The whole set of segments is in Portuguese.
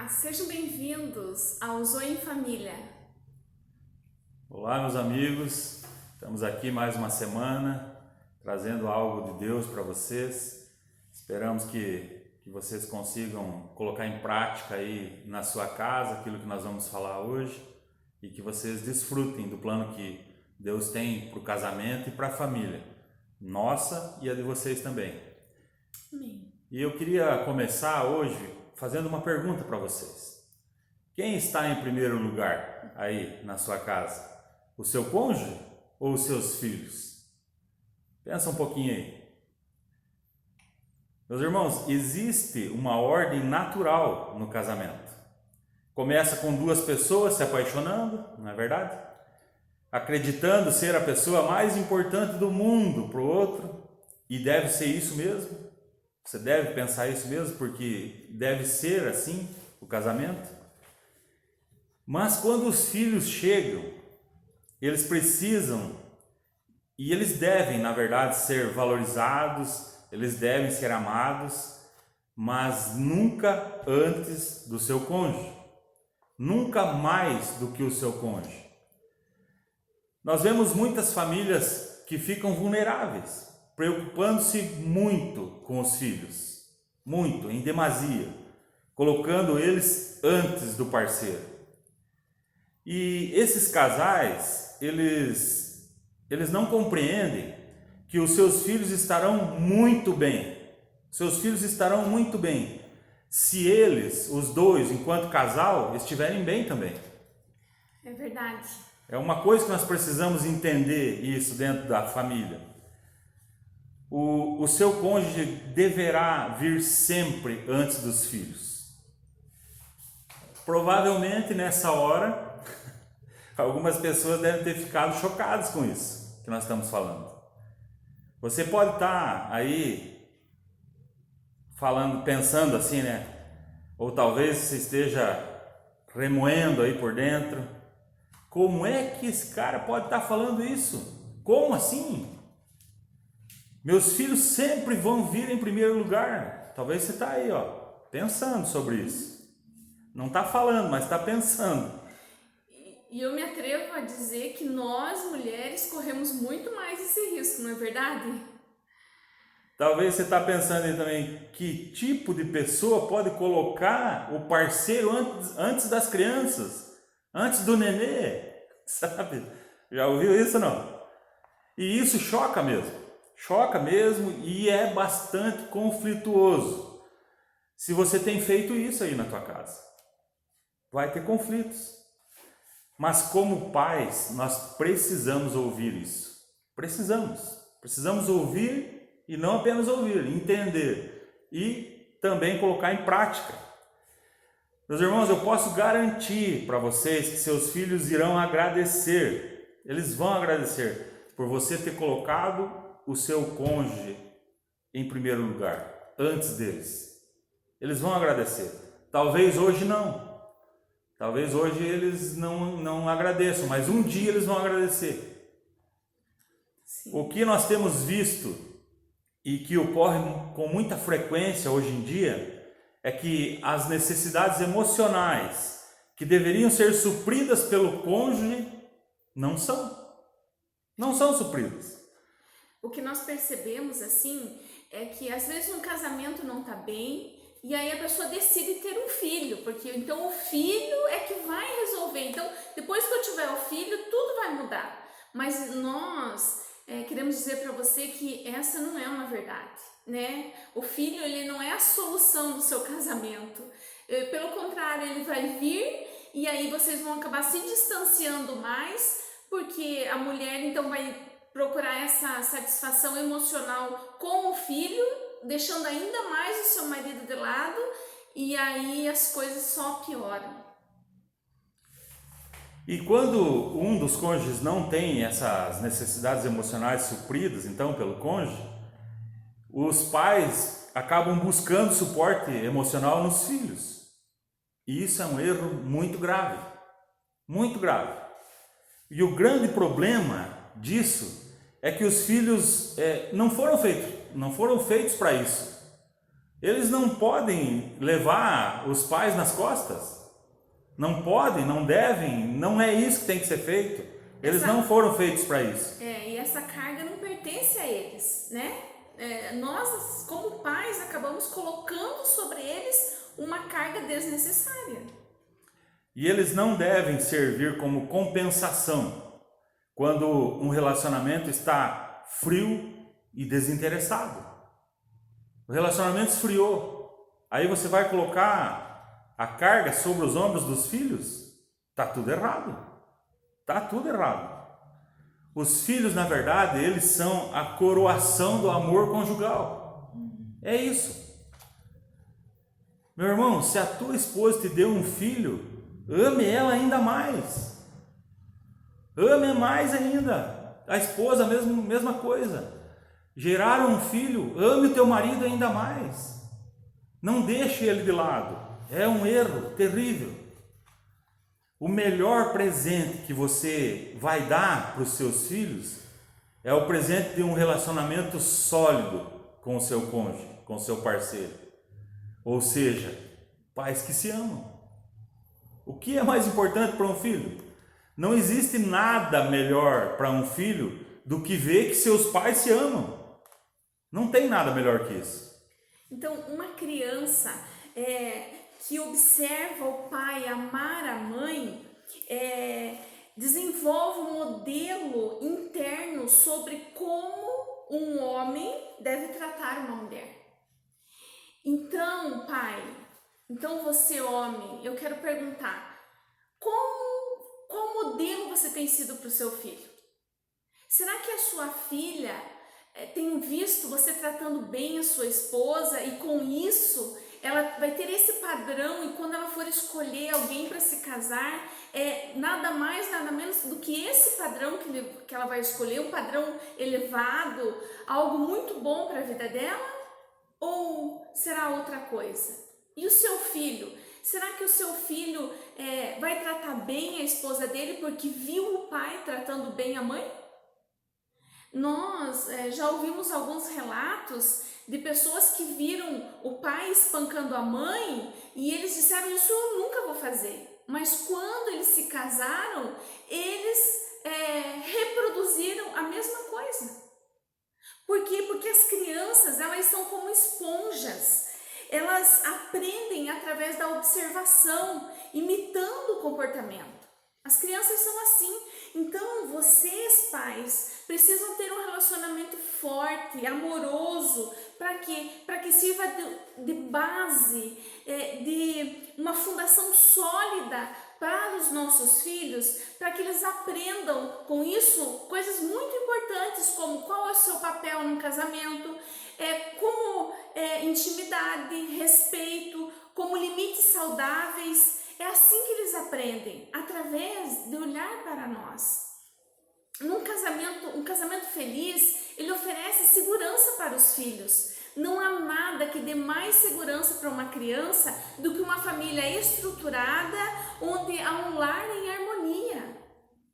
Olá, sejam bem-vindos ao Zoe em Família. Olá, meus amigos, estamos aqui mais uma semana trazendo algo de Deus para vocês. Esperamos que vocês consigam colocar em prática aí na sua casa aquilo que nós vamos falar hoje e que vocês desfrutem do plano que Deus tem para o casamento e para a família, nossa e a de vocês também. Amém. E eu queria começar hoje fazendo uma pergunta para vocês. Quem está em primeiro lugar aí na sua casa? O seu cônjuge ou os seus filhos? Pensa um pouquinho aí. Meus irmãos, existe uma ordem natural no casamento. Começa com duas pessoas se apaixonando, não é verdade? Acreditando ser a pessoa mais importante do mundo para o outro, e deve ser isso mesmo. Você deve pensar isso mesmo, porque deve ser assim o casamento. Mas quando os filhos chegam, eles precisam e eles devem, na verdade, ser valorizados, eles devem ser amados, mas nunca antes do seu cônjuge, nunca mais do que o seu cônjuge. Nós vemos muitas famílias que ficam vulneráveis, preocupando-se muito com os filhos, muito, em demasia, colocando eles antes do parceiro. E esses casais, eles não compreendem que os seus filhos estarão muito bem. Seus filhos estarão muito bem se eles, os dois, enquanto casal, estiverem bem também. É verdade. É uma coisa que nós precisamos entender isso dentro da família. O seu cônjuge deverá vir sempre antes dos filhos. Provavelmente nessa hora, algumas pessoas devem ter ficado chocadas com isso que nós estamos falando. Você pode estar aí falando, pensando assim, né? Ou talvez você esteja remoendo aí por dentro. Como é que esse cara pode estar falando isso? Como assim? Meus filhos sempre vão vir em primeiro lugar. Talvez você está aí, ó, pensando sobre isso. Não está falando, mas está pensando. E eu me atrevo a dizer que nós, mulheres, corremos muito mais esse risco, não é verdade? Talvez você está pensando aí também, que tipo de pessoa pode colocar o parceiro antes das crianças, antes do nenê, sabe? Já ouviu isso não? E isso choca mesmo e é bastante conflituoso. Se você tem feito isso aí na tua casa, vai ter conflitos. Mas como pais, nós precisamos ouvir isso. Precisamos ouvir e não apenas ouvir, entender e também colocar em prática. Meus irmãos, eu posso garantir para vocês que seus filhos irão agradecer. Eles vão agradecer por você ter colocado o seu cônjuge em primeiro lugar, antes deles. Eles vão agradecer. Talvez hoje não. Talvez hoje eles não agradeçam, mas um dia eles vão agradecer. Sim. O que nós temos visto e que ocorre com muita frequência hoje em dia é que as necessidades emocionais que deveriam ser supridas pelo cônjuge não são supridas. O que nós percebemos, assim, é que às vezes um casamento não está bem e aí a pessoa decide ter um filho, porque então o filho é que vai resolver. Então, depois que eu tiver o filho, tudo vai mudar. Mas nós queremos dizer para você que essa não é uma verdade, né? O filho, ele não é a solução do seu casamento. Pelo contrário, ele vai vir e aí vocês vão acabar se distanciando mais, porque a mulher então vai procurar essa satisfação emocional com o filho, deixando ainda mais o seu marido de lado, e aí as coisas só pioram. E quando um dos cônjuges não tem essas necessidades emocionais supridas, então, pelo cônjuge, os pais acabam buscando suporte emocional nos filhos. E isso é um erro muito grave, muito grave. E o grande problema disso é que os filhos não foram feitos para isso. Eles não podem levar os pais nas costas. Não podem, não devem, não é isso que tem que ser feito. Eles não foram feitos para isso. E essa carga não pertence a eles, né? Nós, como pais, acabamos colocando sobre eles uma carga desnecessária. E eles não devem servir como compensação quando um relacionamento está frio e desinteressado. O relacionamento esfriou. Aí você vai colocar a carga sobre os ombros dos filhos? Tá tudo errado. Tá tudo errado. Os filhos, na verdade, eles são a coroação do amor conjugal. É isso. Meu irmão, se a tua esposa te deu um filho, ame ela ainda mais. Ame mais ainda. A esposa, mesma coisa. Geraram um filho, ame o teu marido ainda mais. Não deixe ele de lado. É um erro terrível. O melhor presente que você vai dar para os seus filhos é o presente de um relacionamento sólido com o seu cônjuge, com o seu parceiro. Ou seja, pais que se amam. O que é mais importante para um filho? Não existe nada melhor para um filho do que ver que seus pais se amam. Não tem nada melhor que isso. Então, uma criança que observa o pai amar a mãe, desenvolve um modelo interno sobre como um homem deve tratar uma mulher. Então, pai, você homem, eu quero perguntar, qual modelo você tem sido para o seu filho? Será que a sua filha tem visto você tratando bem a sua esposa e com isso ela vai ter esse padrão, e quando ela for escolher alguém para se casar, nada mais, nada menos do que esse padrão que ela vai escolher, um padrão elevado, algo muito bom para a vida dela? Ou será outra coisa? E o seu filho? Será que o seu filho vai tratar bem a esposa dele porque viu o pai tratando bem a mãe? Nós já ouvimos alguns relatos de pessoas que viram o pai espancando a mãe e eles disseram: isso eu nunca vou fazer. Mas quando eles se casaram, eles reproduziram a mesma coisa. Por quê? Porque as crianças, elas são como esponjas. Elas aprendem através da observação, imitando o comportamento. As crianças são assim. Então, vocês, pais, precisam ter um relacionamento forte, amoroso, para quê? Para que sirva de base, de uma fundação sólida para os nossos filhos, para que eles aprendam com isso coisas muito importantes, como qual é o seu papel no casamento, como intimidade, respeito, como limites saudáveis. É assim que eles aprendem, através de olhar para nós. Um casamento feliz, ele oferece segurança para os filhos. Não há nada que dê mais segurança para uma criança do que uma família estruturada, onde há um lar em harmonia.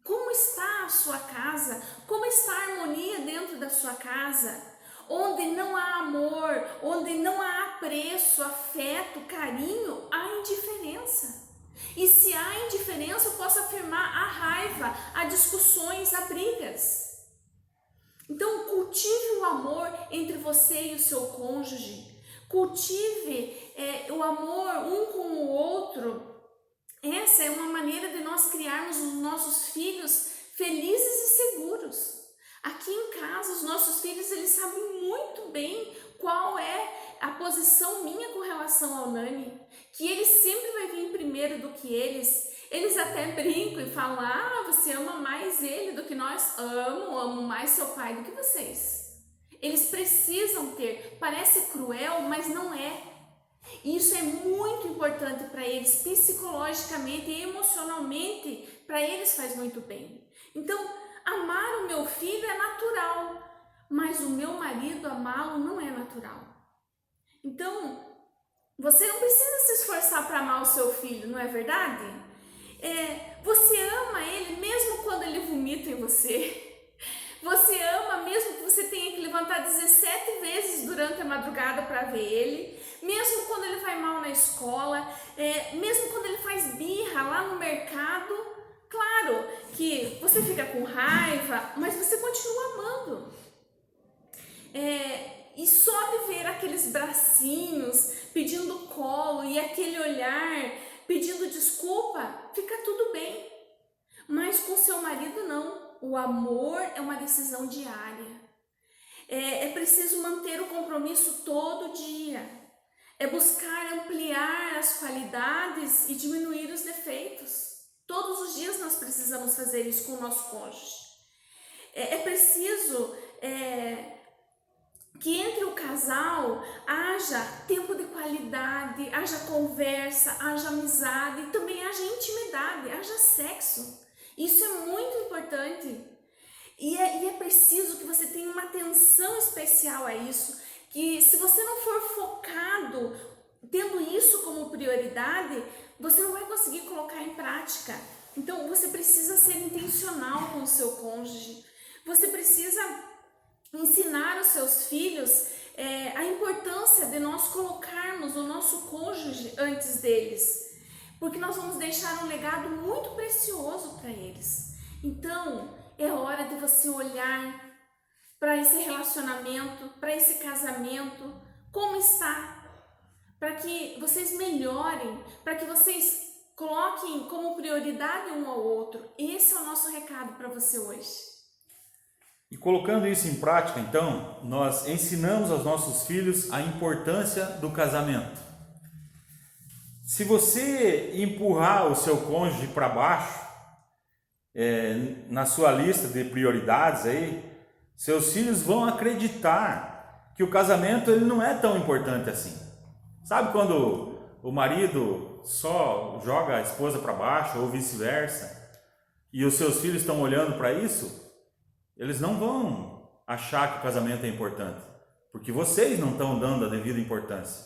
Como está a sua casa? Como está a harmonia dentro da sua casa? Onde não há amor, onde não há apreço, afeto, carinho, há indiferença. E se há indiferença, eu posso afirmar a raiva, há discussões, há brigas. Então, cultive o amor entre você e o seu cônjuge. Cultive o amor um com o outro. Essa é uma maneira de nós criarmos os nossos filhos felizes e seguros. Aqui em casa, os nossos filhos, eles sabem muito bem qual é a posição minha com relação ao Nani, que ele sempre vai vir primeiro do que eles. Eles até brincam e falam: você ama mais ele do que nós. Amo mais seu pai do que vocês. Eles precisam ter, parece cruel, mas não é. Isso é muito importante para eles, psicologicamente e emocionalmente, para eles faz muito bem. Então, amar o meu filho é natural, mas o meu marido amá-lo não é natural. Então, você não precisa se esforçar para amar o seu filho, não é verdade? Você ama ele mesmo quando ele vomita em você. Você ama mesmo que você tenha que levantar 17 vezes durante a madrugada para ver ele, mesmo quando ele vai mal na escola, mesmo quando ele faz birra lá no mercado. Claro que você fica com raiva, mas você continua amando. E só de ver aqueles bracinhos pedindo colo e aquele olhar pedindo desculpa, fica tudo bem. Mas com seu marido não. O amor é uma decisão diária. É preciso manter o compromisso todo dia. É buscar ampliar as qualidades e diminuir os defeitos. Todos os dias nós precisamos fazer isso com o nosso cônjuge. É preciso que entre o casal haja tempo de qualidade, haja conversa, haja amizade e também haja intimidade, haja sexo. Isso é muito importante. E é preciso que você tenha uma atenção especial a isso, que se você não for focado, tendo isso como prioridade, você não vai conseguir colocar em prática. Então você precisa ser intencional com o seu cônjuge, você precisa ensinar os seus filhos a importância de nós colocarmos o nosso cônjuge antes deles, porque nós vamos deixar um legado muito precioso para eles. Então, é hora de você olhar para esse relacionamento, para esse casamento, como está, para que vocês melhorem, para que vocês coloquem como prioridade um ao outro. Esse é o nosso recado para você hoje. E colocando isso em prática, então, nós ensinamos aos nossos filhos a importância do casamento. Se você empurrar o seu cônjuge para baixo, na sua lista de prioridades aí, seus filhos vão acreditar que o casamento ele não é tão importante assim. Sabe quando o marido só joga a esposa para baixo ou vice-versa, e os seus filhos estão olhando para isso? Eles não vão achar que o casamento é importante, porque vocês não estão dando a devida importância.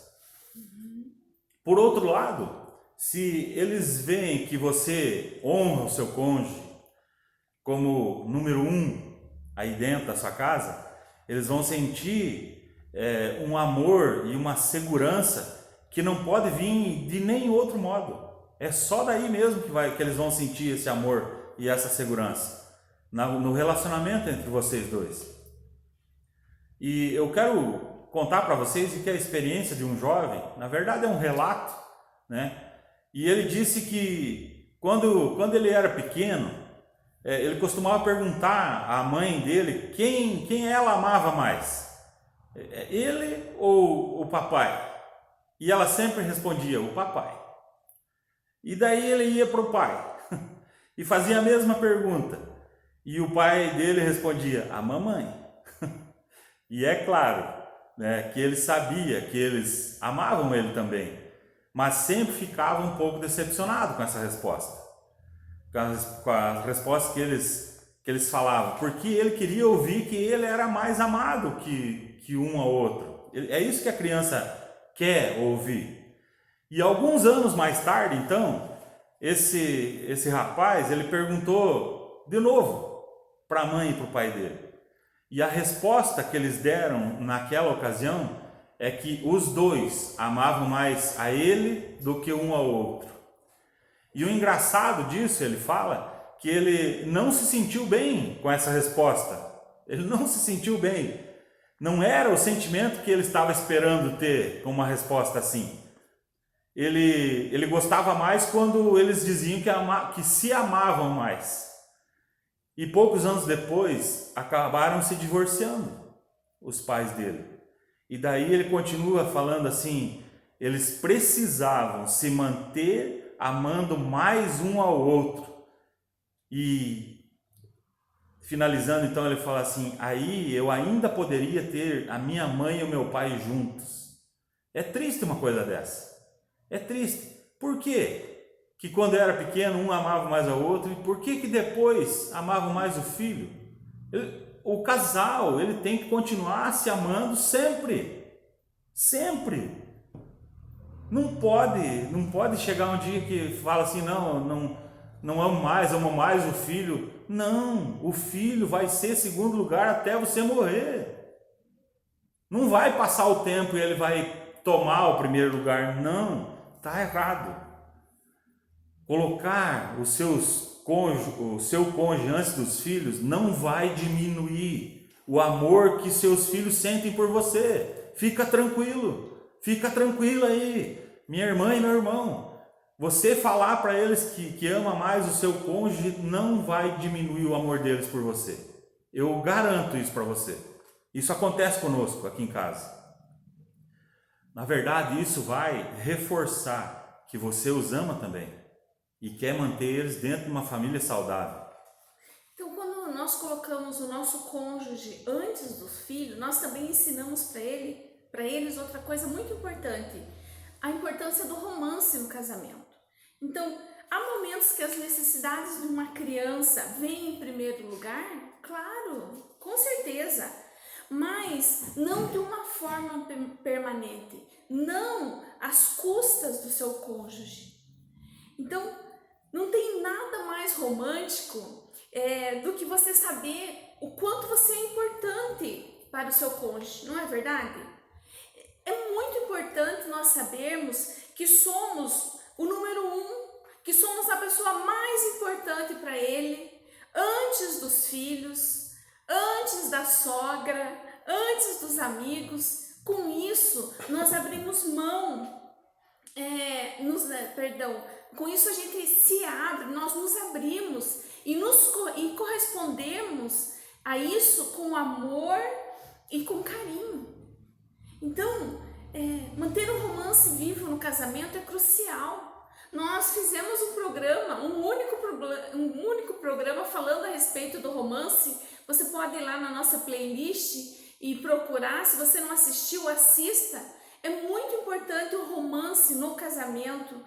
Por outro lado, se eles veem que você honra o seu cônjuge como número 1 aí dentro da sua casa, eles vão sentir um amor e uma segurança que não pode vir de nenhum outro modo. É só daí mesmo que eles vão sentir esse amor e essa segurança, no relacionamento entre vocês dois. E eu quero contar para vocês que a experiência de um jovem, na verdade é um relato, né? E ele disse que quando ele era pequeno, ele costumava perguntar à mãe dele quem ela amava mais, ele ou o papai? E ela sempre respondia, o papai. E daí ele ia para o pai e fazia a mesma pergunta, e o pai dele respondia, a mamãe. E é claro, né, que ele sabia que eles amavam ele também, mas sempre ficava um pouco decepcionado com essa resposta, com as respostas que eles falavam, porque ele queria ouvir que ele era mais amado que um ao outro. É isso que a criança quer ouvir. E alguns anos mais tarde, então, esse rapaz, ele perguntou de novo para a mãe e para o pai dele. E a resposta que eles deram naquela ocasião é que os dois amavam mais a ele do que um ao outro. E o engraçado disso, ele fala que ele não se sentiu bem com essa resposta. Ele não se sentiu bem. Não era o sentimento que ele estava esperando ter com uma resposta assim. Ele gostava mais quando eles diziam que se amavam mais. E poucos anos depois, acabaram se divorciando, os pais dele. E daí ele continua falando assim, eles precisavam se manter amando mais um ao outro. E finalizando, então, ele fala assim, aí eu ainda poderia ter a minha mãe e o meu pai juntos. É triste uma coisa dessa. É triste. Por quê? Que quando era pequeno um amava mais ao outro, e por que depois amava mais o filho? O casal, ele tem que continuar se amando sempre. Sempre. Não pode chegar um dia que fala assim, não amo mais o filho. Não, o filho vai ser segundo lugar até você morrer. Não vai passar o tempo e ele vai tomar o primeiro lugar. Não, está errado. Colocar o seu cônjuge antes dos filhos não vai diminuir o amor que seus filhos sentem por você. Fica tranquilo aí, minha irmã e meu irmão. Você falar para eles que ama mais o seu cônjuge não vai diminuir o amor deles por você. Eu garanto isso para você. Isso acontece conosco aqui em casa. Na verdade, isso vai reforçar que você os ama também e quer manter eles dentro de uma família saudável. Então, quando nós colocamos o nosso cônjuge antes do filho, nós também ensinamos para eles outra coisa muito importante, a importância do romance no casamento. Então, há momentos que as necessidades de uma criança vêm em primeiro lugar, claro, com certeza, mas não de uma forma permanente, não às custas do seu cônjuge. Então, não tem nada mais romântico do que você saber o quanto você é importante para o seu cônjuge, não é verdade? É muito importante nós sabermos que somos o número 1, que somos a pessoa mais importante para ele, antes dos filhos, antes da sogra, antes dos amigos. Com isso, nós abrimos mão, com isso a gente se abre, nós nos abrimos e correspondemos a isso com amor e com carinho. Então, manter o romance vivo no casamento é crucial. Nós fizemos um único programa falando a respeito do romance. Você pode ir lá na nossa playlist e procurar. Se você não assistiu, assista. É muito importante o romance no casamento.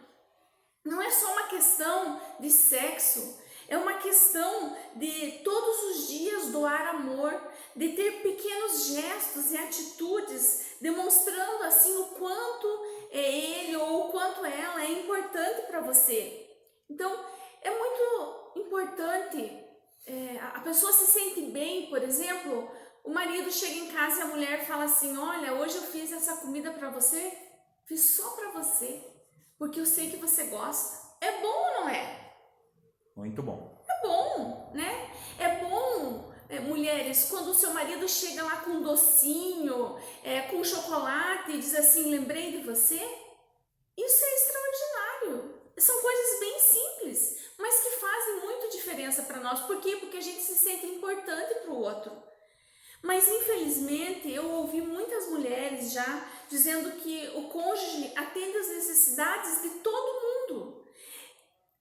Não é só uma questão de sexo, é uma questão de todos os dias doar amor, de ter pequenos gestos e atitudes, demonstrando assim o quanto ele ou o quanto ela é importante para você. Então, é muito importante, a pessoa se sente bem, por exemplo, o marido chega em casa e a mulher fala assim: olha, hoje eu fiz essa comida para você, fiz só para você, porque eu sei que você gosta. É bom ou não é? Muito bom. É bom, né? É bom, mulheres, quando o seu marido chega lá com um docinho, com chocolate e diz assim: lembrei de você. Isso é extraordinário. São coisas bem simples, mas que fazem muita diferença para nós. Por quê? Porque a gente se sente importante para o outro. Mas infelizmente eu ouvi muitas mulheres já dizendo que o cônjuge atende às necessidades de todo mundo.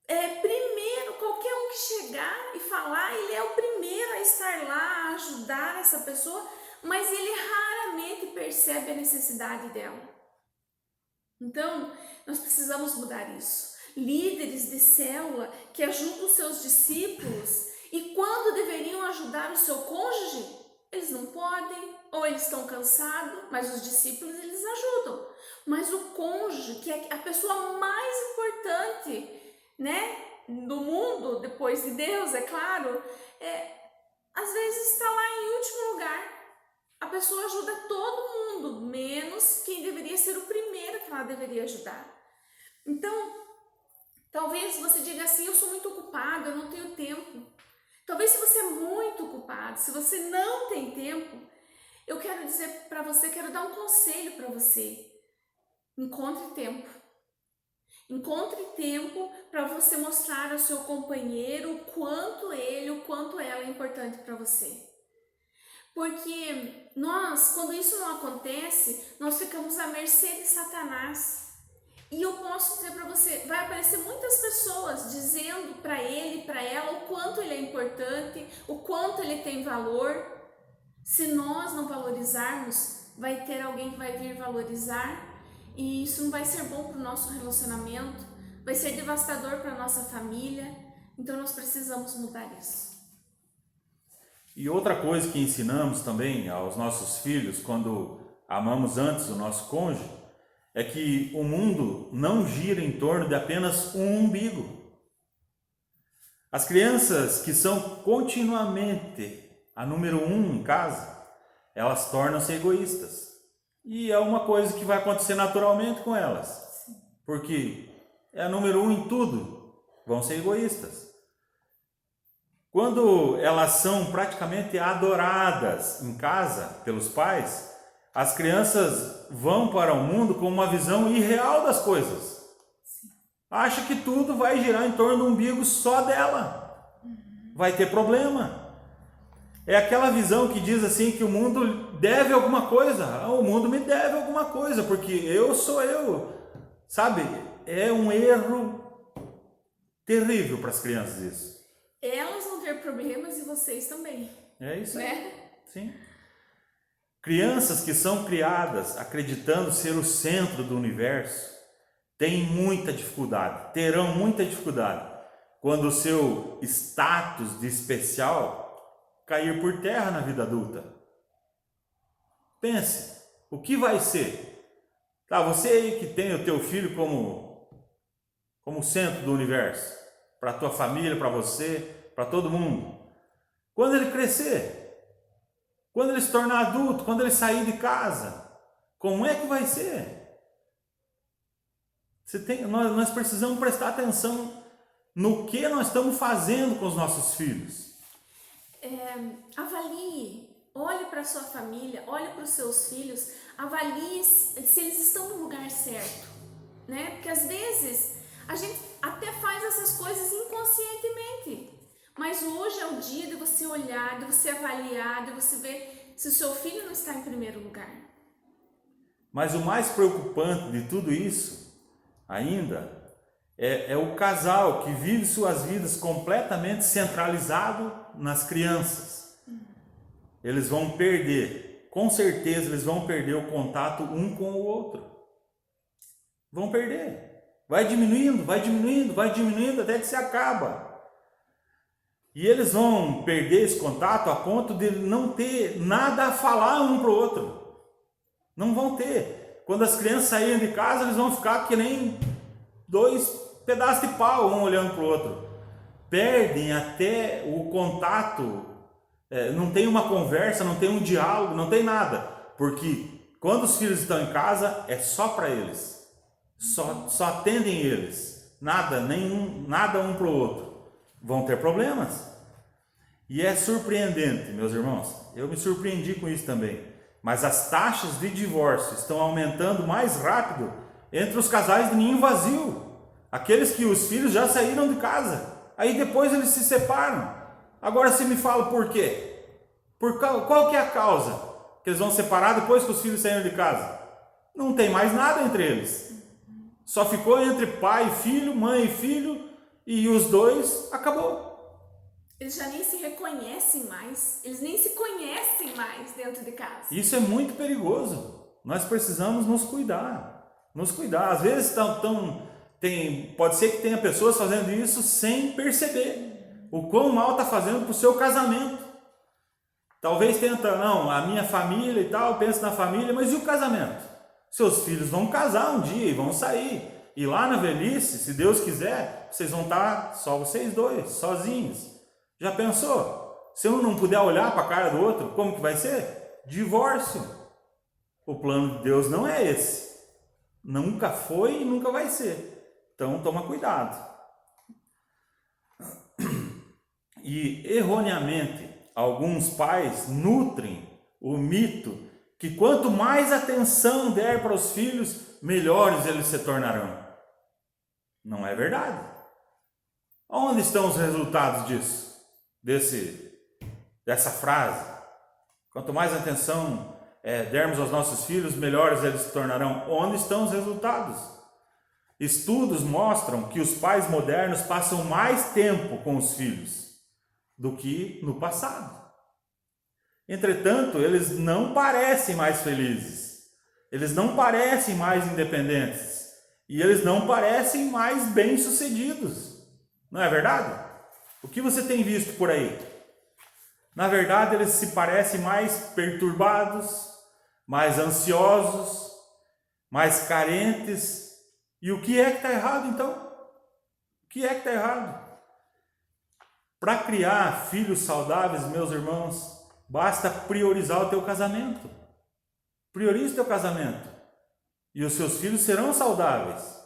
Primeiro, qualquer um que chegar e falar, ele é o primeiro a estar lá, a ajudar essa pessoa, mas ele raramente percebe a necessidade dela. Então, nós precisamos mudar isso. Líderes de célula que ajudam os seus discípulos e quando deveriam ajudar o seu cônjuge, eles não podem, ou eles estão cansados, mas os discípulos eles ajudam. Mas o cônjuge, que é a pessoa mais importante, né, do mundo, depois de Deus, é claro, às vezes está lá em último lugar. A pessoa ajuda todo mundo, menos quem deveria ser o primeiro que ela deveria ajudar. Então, talvez você diga assim: eu sou muito ocupado, eu não tenho tempo. Talvez se você é muito ocupado, se você não tem tempo, eu quero dizer para você, quero dar um conselho para você. Encontre tempo. Encontre tempo para você mostrar ao seu companheiro o quanto ele, o quanto ela é importante para você. Porque quando isso não acontece, nós ficamos à mercê de Satanás. E eu posso dizer para você, vai aparecer muitas pessoas dizendo para ele, para ela, o quanto ele é importante, o quanto ele tem valor. Se nós não valorizarmos, vai ter alguém que vai vir valorizar. E isso não vai ser bom para o nosso relacionamento, vai ser devastador para a nossa família. Então nós precisamos mudar isso. E outra coisa que ensinamos também aos nossos filhos quando amamos antes o nosso cônjuge é que o mundo não gira em torno de apenas um umbigo. As crianças que são continuamente a número um em casa, elas tornam-se egoístas. E é uma coisa que vai acontecer naturalmente com elas. Porque é a número um em tudo, vão ser egoístas. Quando elas são praticamente adoradas em casa pelos pais, as crianças vão para o mundo com uma visão irreal das coisas. Acha que tudo vai girar em torno do umbigo só dela. Vai ter problema. É aquela visão que diz assim que o mundo deve alguma coisa. O mundo me deve alguma coisa, porque eu sou eu. Sabe? É um erro terrível para as crianças isso. Elas vão ter problemas e vocês também. É isso aí. Né? Sim. Crianças que são criadas acreditando ser o centro do universo têm muita dificuldade, terão muita dificuldade quando o seu status de especial cair por terra na vida adulta. Pense, o que vai ser? Tá, você aí que tem o teu filho como centro do universo, para a tua família, para você, para todo mundo. Quando ele crescer, quando ele se tornar adulto, quando ele sair de casa, como é que vai ser? Nós precisamos prestar atenção no que nós estamos fazendo com os nossos filhos. Avalie, olhe para a sua família, olhe para os seus filhos, avalie se eles estão no lugar certo, né? Porque às vezes a gente até faz essas coisas inconscientemente, mas hoje é o dia de você olhar, de você avaliar, de você ver se o seu filho não está em primeiro lugar. Mas o mais preocupante de tudo isso ainda é o casal que vive suas vidas completamente centralizado nas crianças. Eles vão perder, com certeza eles vão perder o contato um com o outro. Vão perder. Vai diminuindo, vai diminuindo, vai diminuindo até que se acaba. E eles vão perder esse contato a ponto de não ter nada a falar um para o outro. Não vão ter. Quando as crianças saírem de casa, eles vão ficar que nem dois pedaços de pau, um olhando para o outro. Perdem até o contato, não tem uma conversa, não tem um diálogo, não tem nada. Porque quando os filhos estão em casa, é só para eles. Só atendem eles. Nada um para o outro. Vão ter problemas. E é surpreendente, meus irmãos. Eu me surpreendi com isso também. Mas as taxas de divórcio estão aumentando mais rápido entre os casais de ninho vazio. Aqueles que os filhos já saíram de casa. Aí depois eles se separam. Agora você me fala por quê? Qual que é a causa que eles vão separar depois que os filhos saíram de casa? Não tem mais nada entre eles. Só ficou entre pai e filho, mãe e filho, e os dois, acabou. Eles já nem se reconhecem mais, eles nem se conhecem mais dentro de casa. Isso é muito perigoso. Nós precisamos nos cuidar. Nos cuidar. Às vezes pode ser que tenha pessoas fazendo isso sem perceber o quão mal está fazendo para o seu casamento. Talvez a minha família e tal, pensa na família, mas e o casamento? Seus filhos vão casar um dia e vão sair. E lá na velhice, se Deus quiser, vocês vão estar só vocês dois, sozinhos. Já pensou? Se um não puder olhar para a cara do outro, como que vai ser? Divórcio. O plano de Deus não é esse. Nunca foi e nunca vai ser. Então toma cuidado. E erroneamente, alguns pais nutrem o mito que quanto mais atenção der para os filhos, melhores eles se tornarão. Não é verdade. Onde estão os resultados disso? Dessa frase? Quanto mais atenção dermos aos nossos filhos, melhores eles se tornarão. Onde estão os resultados? Estudos mostram que os pais modernos passam mais tempo com os filhos do que no passado. Entretanto, eles não parecem mais felizes, eles não parecem mais independentes e eles não parecem mais bem-sucedidos. Não é verdade? O que você tem visto por aí? Na verdade, eles se parecem mais perturbados, mais ansiosos, mais carentes. E o que é que está errado, então? O que é que está errado? Para criar filhos saudáveis, meus irmãos, basta priorizar o teu casamento. Priorize o teu casamento. E os seus filhos serão saudáveis.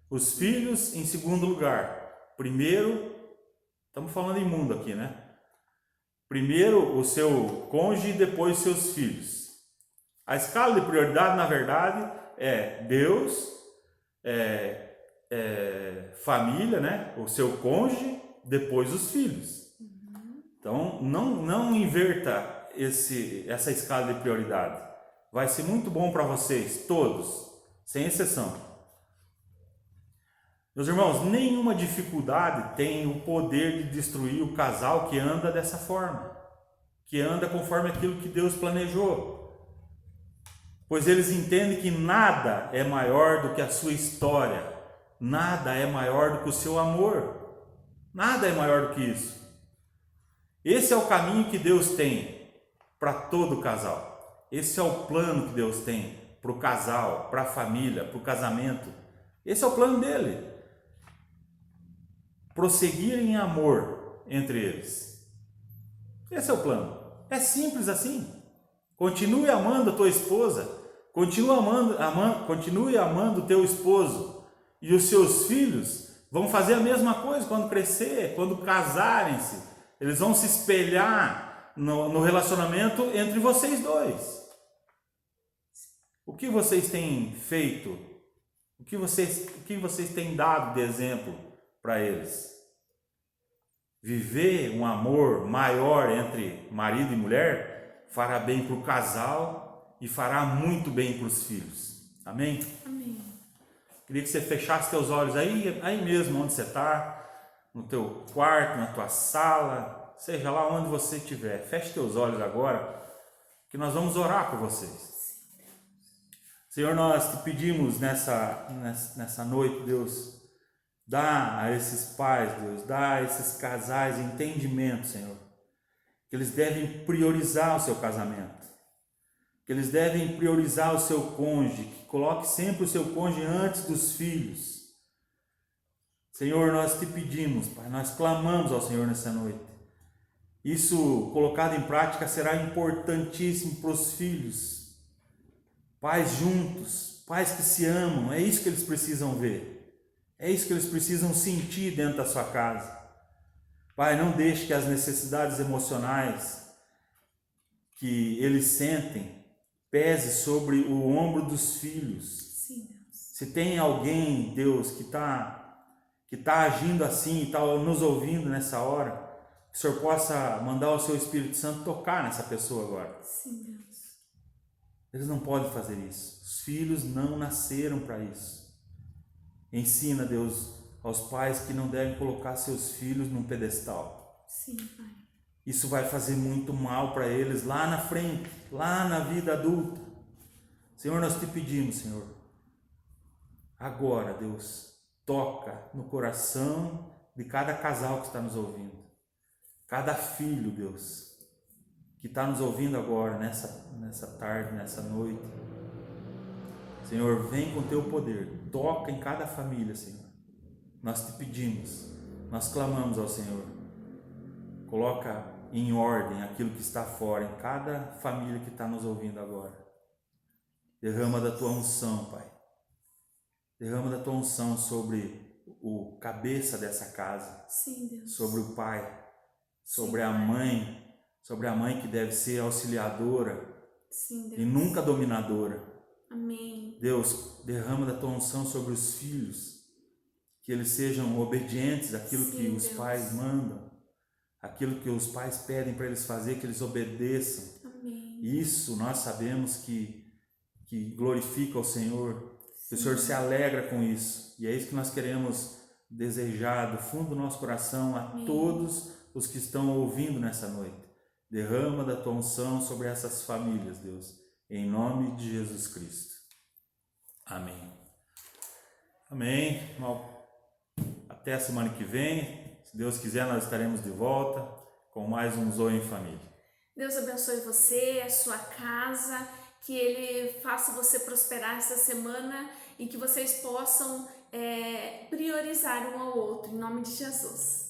Os filhos em segundo lugar. Primeiro, estamos falando em mundo aqui, né? Primeiro o seu cônjuge e depois seus filhos. A escala de prioridade, na verdade, é Deus, família, né? O seu cônjuge, depois os filhos. Então, não inverta essa escala de prioridade. Vai ser muito bom para vocês, todos, sem exceção. Meus irmãos, nenhuma dificuldade tem o poder de destruir o casal que anda dessa forma, que anda conforme aquilo que Deus planejou. Pois eles entendem que nada é maior do que a sua história, nada é maior do que o seu amor, nada é maior do que isso. Esse é o caminho que Deus tem para todo casal. Esse é o plano que Deus tem para o casal, para a família, para o casamento. Esse é o plano dele. Prosseguir em amor entre eles. Esse é o plano. É simples assim. Continue amando a tua esposa. Continue amando o teu esposo. E os seus filhos vão fazer a mesma coisa quando crescer, quando casarem-se. Eles vão se espelhar no relacionamento entre vocês dois. O que vocês têm feito? O que vocês têm dado de exemplo para eles? Viver um amor maior entre marido e mulher fará bem para o casal e fará muito bem para os filhos. Amém? Amém. Queria que você fechasse teus olhos aí mesmo onde você está, no teu quarto, na tua sala, seja lá onde você estiver. Feche teus olhos agora, que nós vamos orar por vocês. Senhor, nós te pedimos nessa noite, Deus, dá a esses pais, Deus, dá a esses casais entendimento, Senhor, que eles devem priorizar o seu casamento, que eles devem priorizar o seu cônjuge, que coloque sempre o seu cônjuge antes dos filhos. Senhor, nós te pedimos, Pai, nós clamamos ao Senhor nessa noite. Isso colocado em prática será importantíssimo para os filhos. Pais juntos, pais que se amam, é isso que eles precisam ver. É isso que eles precisam sentir dentro da sua casa. Pai, não deixe que as necessidades emocionais que eles sentem pese sobre o ombro dos filhos. Sim, Deus. Se tem alguém, Deus, que tá agindo assim e está nos ouvindo nessa hora, que o Senhor possa mandar o seu Espírito Santo tocar nessa pessoa agora. Sim, Deus. Eles não podem fazer isso. Os filhos não nasceram para isso. Ensina, Deus, aos pais que não devem colocar seus filhos num pedestal. Sim, Pai. Isso vai fazer muito mal para eles lá na frente, lá na vida adulta. Senhor, nós te pedimos, Senhor, agora, Deus, toca no coração de cada casal que está nos ouvindo. Cada filho, Deus, que está nos ouvindo agora, nessa tarde, nessa noite. Senhor, vem com teu poder, toca em cada família, Senhor. Nós te pedimos, nós clamamos ao Senhor. Coloca em ordem aquilo que está fora, em cada família que está nos ouvindo agora. Derrama da tua unção, Pai. Derrama da tua unção sobre o cabeça dessa casa. Sim, Deus. Sobre o pai, sobre Sim, a Pai. mãe, sobre a mãe que deve ser auxiliadora Sim, Deus. e nunca dominadora. Amém. Deus, derrama da tua unção sobre os filhos, que eles sejam obedientes àquilo Sim, que os Deus. pais mandam, aquilo que os pais pedem para eles fazer, que eles obedeçam. Amém. Isso nós sabemos que glorifica o Senhor, que o Senhor se alegra com isso, e é isso que nós queremos desejar do fundo do nosso coração a Amém. todos os que estão ouvindo nessa noite. Derrama da tua unção sobre essas famílias, Deus, em nome de Jesus Cristo. Amém. Amém. Até a semana que vem, se Deus quiser, nós estaremos de volta com mais um Zoe em Família. Deus abençoe você, a sua casa, que Ele faça você prosperar essa semana e que vocês possam priorizar um ao outro, em nome de Jesus.